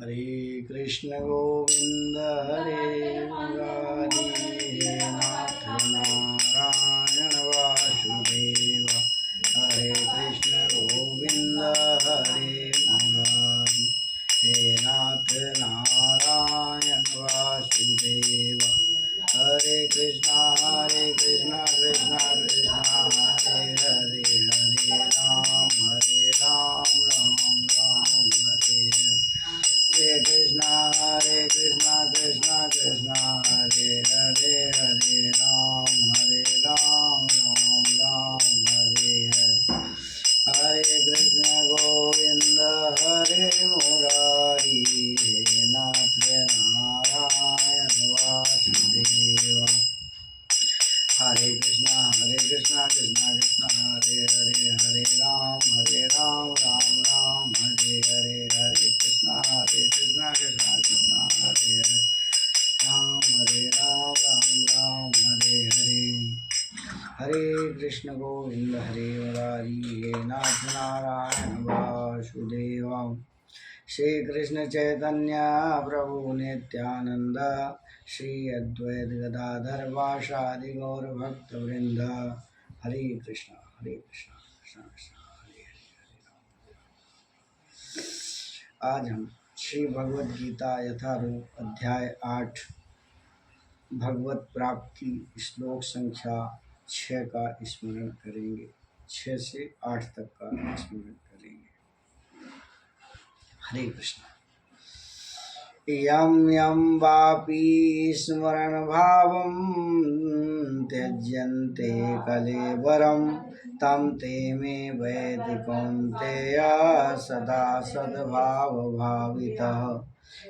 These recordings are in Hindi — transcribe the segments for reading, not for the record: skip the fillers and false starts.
हरे कृष्ण गोविंद हरे मुरारी हे नाथ नारायण वासुदेव। हरे कृष्ण गोविंद हरे मुरारी हे नाथ नारायण वासुदेव। हरे कृष्णा कृष्णा कृष्णा हरे हरे, हरे राम राम राम हरे हरे। हरे कृष्णा कृष्णा कृष्णा हरे हरे, हरे राम राम राम हरे हरे। हरे कृष्ण गोविंद हरे मुरारी हे नाथ नारायण वासुदेव। हरे कृष्णा कृष्णा कृष्णा हरे हरे, हरे राम राम राम हरे हरे। हरे कृष्णा कृष्णा कृष्णा हरे हरे राम राम हरे हरे। हरे कृष्ण गोविंद हरे मुरारी हे नाथ नारायण वासुदेव। श्री कृष्ण चैतन्य प्रभु नित्यानंद श्री अद्वैत गदाधर वासादि गौर भक्त वृंद। हरे कृष्ण कृष्ण कृष्ण हरे हरे। आज हम श्री भगवद गीता यथारूप अध्याय 8 भगवत प्राप्ति श्लोक संख्या 6 का स्मरण करेंगे। 6 से 8 तक का स्मरण करेंगे। हरे कृष्ण। यं यं वापि स्मरणभावं त्यज्यन्ते कलेवरं तं ते मे वैति कौन्तेय सदा सद्भावभावितः।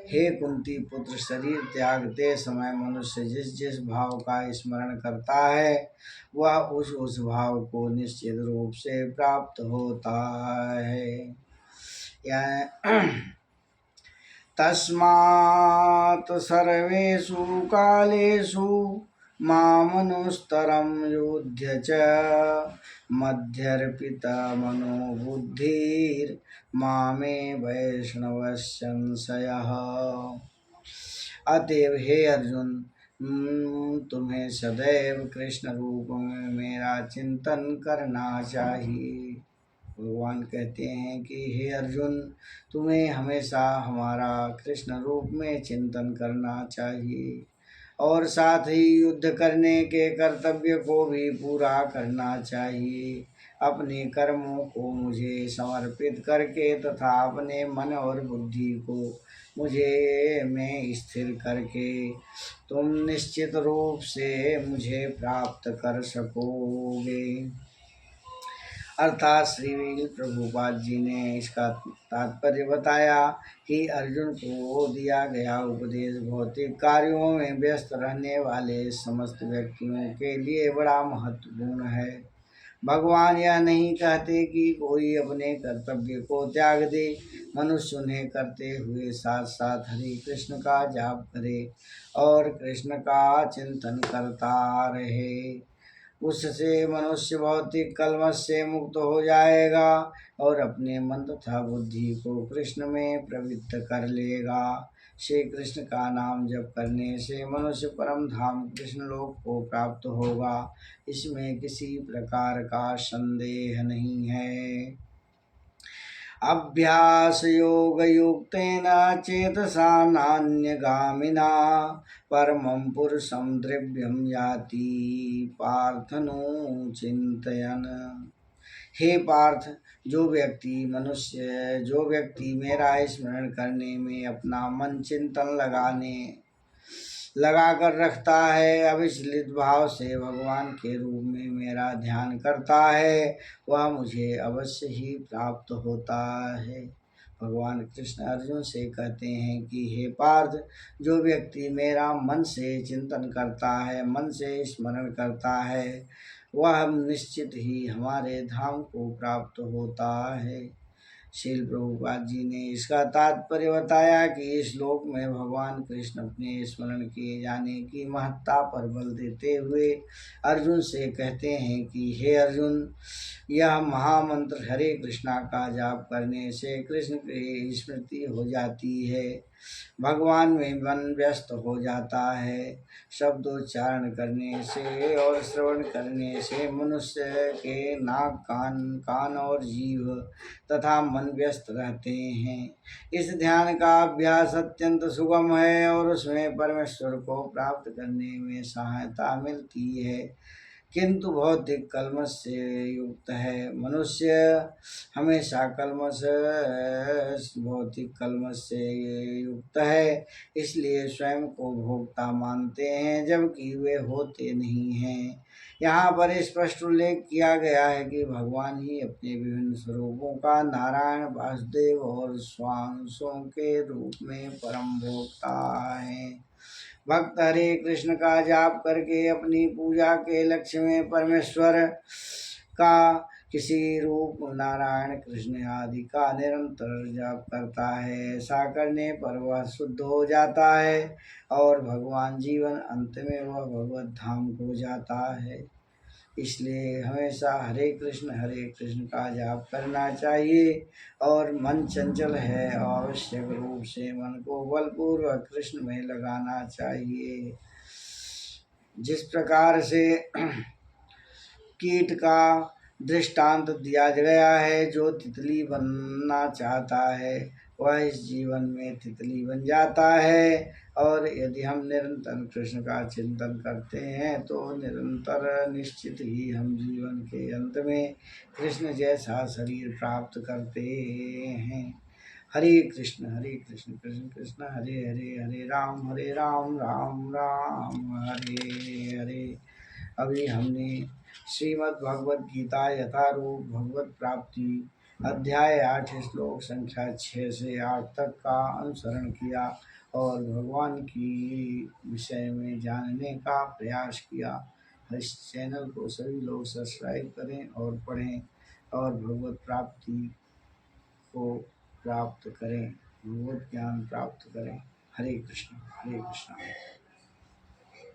हे कुंती पुत्र, शरीर त्यागते समय मनुष्य जिस जिस भाव का स्मरण करता है वह उस भाव को निश्चित रूप से प्राप्त होता है। तस्मात् सर्वेषु कालेषु मामनुस्तरं युध्य च मध्यर्पितमनो बुद्धिर्मामे वैष्णवस्संशयः। अतएव हे अर्जुन, तुम्हें सदैव कृष्ण रूप में मेरा चिंतन करना चाहिए। भगवान कहते हैं कि हे अर्जुन, तुम्हें हमेशा हमारा कृष्ण रूप में चिंतन करना चाहिए और साथ ही युद्ध करने के कर्तव्य को भी पूरा करना चाहिए। अपने कर्मों को मुझे समर्पित करके तथा अपने मन और बुद्धि को मुझे में स्थिर करके तुम निश्चित रूप से मुझे प्राप्त कर सकोगे। अर्थात श्री प्रभुपाद जी ने इसका तात्पर्य बताया कि अर्जुन को दिया गया उपदेश भौतिक कार्यों में व्यस्त रहने वाले समस्त व्यक्तियों के लिए बड़ा महत्वपूर्ण है। भगवान यह नहीं कहते कि कोई अपने कर्तव्य को त्याग दे। मनुष्य उन्हें करते हुए साथ साथ हरे कृष्ण का जाप करे और कृष्ण का चिंतन करता रहे। उससे मनुष्य भौतिक कलमश से मुक्त हो जाएगा और अपने मन तथा बुद्धि को कृष्ण में प्रवृत्त कर लेगा। श्री कृष्ण का नाम जप करने से मनुष्य परम धाम कृष्ण लोक को प्राप्त होगा, इसमें किसी प्रकार का संदेह नहीं है। अभ्यास योग युक्तेन चेतसा नान्यगामिना परमं पुरुषं द्रव्यं याति पार्थनो चिंतयन्। हे पार्थ, जो व्यक्ति मेरा स्मरण करने में अपना मन चिंतन लगा कर रखता है, अविचलित भाव से भगवान के रूप में मेरा ध्यान करता है, वह मुझे अवश्य ही प्राप्त होता है। भगवान कृष्ण अर्जुन से कहते हैं कि हे पार्थ, जो व्यक्ति मेरा मन से चिंतन करता है, मन से स्मरण करता है, वह निश्चित ही हमारे धाम को प्राप्त होता है। श्रील प्रभुपाद जी ने इसका तात्पर्य बताया कि इस श्लोक में भगवान कृष्ण अपने स्मरण किए जाने की महत्ता पर बल देते हुए अर्जुन से कहते हैं कि हे अर्जुन, यह महामंत्र हरे कृष्णा का जाप करने से कृष्ण की स्मृति हो जाती है, भगवान में मन व्यस्त हो जाता है। शब्दोच्चारण करने से और श्रवण करने से मनुष्य के नाक, कान और जीव तथा मन व्यस्त रहते हैं। इस ध्यान का अभ्यास अत्यंत सुगम है और उसमें परमेश्वर को प्राप्त करने में सहायता मिलती है, किंतु भौतिक कलमश से युक्त है। मनुष्य हमेशा भौतिक कलमश से युक्त है, इसलिए स्वयं को भोक्ता मानते हैं जबकि वे होते नहीं हैं। यहाँ पर स्पष्ट उल्लेख किया गया है कि भगवान ही अपने विभिन्न स्वरूपों का नारायण, वासुदेव और स्वांशों के रूप में परम भोक्ता है। भक्त हरे कृष्ण का जाप करके अपनी पूजा के लक्ष्य में परमेश्वर का किसी रूप नारायण, कृष्ण आदि का निरंतर जाप करता है। ऐसा करने पर वह शुद्ध हो जाता है और भगवान जीवन अंत में वह भगवत धाम को जाता है। इसलिए हमेशा हरे कृष्ण का जाप करना चाहिए और मन चंचल है, आवश्यक रूप से मन को बलपूर्वक कृष्ण में लगाना चाहिए। जिस प्रकार से कीट का दृष्टांत दिया गया है, जो तितली बनना चाहता है वह इस जीवन में तितली बन जाता है, और यदि हम निरंतर कृष्ण का चिंतन करते हैं तो निरंतर निश्चित ही हम जीवन के अंत में कृष्ण जैसा शरीर प्राप्त करते हैं। हरे कृष्ण कृष्ण कृष्ण हरे हरे, हरे राम राम राम हरे हरे। अभी हमने श्रीमद् भगवद गीता यथारूप भगवत प्राप्ति अध्याय 8 श्लोक संख्या 6 से 8 तक का अनुसरण किया और भगवान की विषय में जानने का प्रयास किया। इस चैनल को सभी लोग सब्सक्राइब करें और पढ़ें और भगवत प्राप्ति को प्राप्त करें, भगवत ज्ञान प्राप्त करें। हरे कृष्ण।